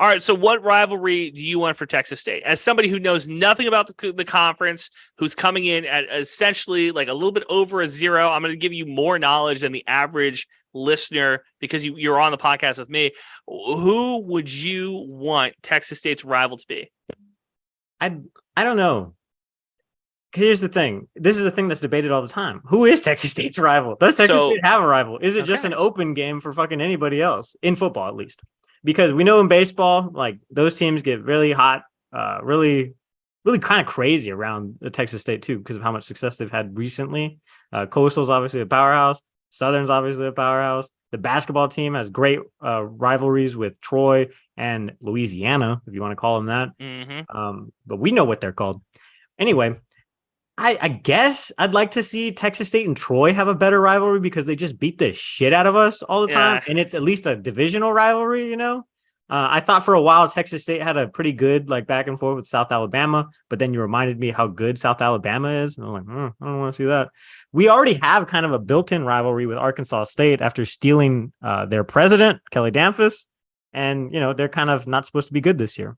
All right, so what rivalry do you want for Texas State? As somebody who knows nothing about the conference, who's coming in at essentially like a little bit over a 0, I'm going to give you more knowledge than the average listener because you're on the podcast with me. Who would you want Texas State's rival to be? I don't know. Here's the thing. This is the thing that's debated all the time. Who is Texas State's rival? Does Texas State have a rival? Is it just an open game for fucking anybody else? In football, at least. Because we know in baseball, like those teams get really hot, really kind of crazy around the Texas State too, because of how much success they've had recently. Coastal's obviously a powerhouse. Southern's obviously a powerhouse. The basketball team has great rivalries with Troy and Louisiana, if you want to call them that. Mm-hmm. But we know what they're called. Anyway, I guess I'd like to see Texas State and Troy have a better rivalry because they just beat the shit out of us all the time. And it's at least a divisional rivalry, you know? I thought for a while Texas State had a pretty good like back and forth with South Alabama, but then you reminded me how good South Alabama is. And I'm like, I don't want to see that. We already have kind of a built-in rivalry with Arkansas State after stealing their president, Kelly Danfus. And, you know, they're kind of not supposed to be good this year.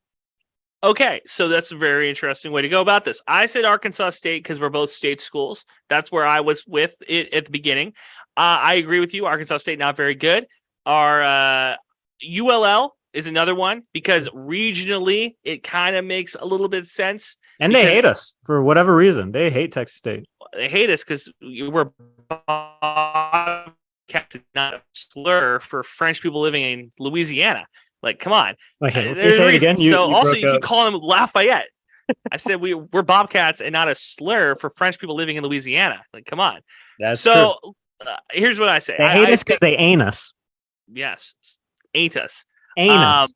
Okay, so that's a very interesting way to go about this. I said Arkansas State because we're both state schools. That's where I was with it at the beginning. I agree with you. Arkansas State, not very good. Our ULL is another one because regionally it kind of makes a little bit of sense. And they hate us for whatever reason. They hate Texas State. They hate us because we're not a slur for French people living in Louisiana. Like, come on. There's a reason. Also, you keep calling them Lafayette. I said we're Bobcats and not a slur for French people living in Louisiana. Like, come on. That's true. Here's what I say. They hate us because they ain't us. Yes. Ain't us. Ain't us.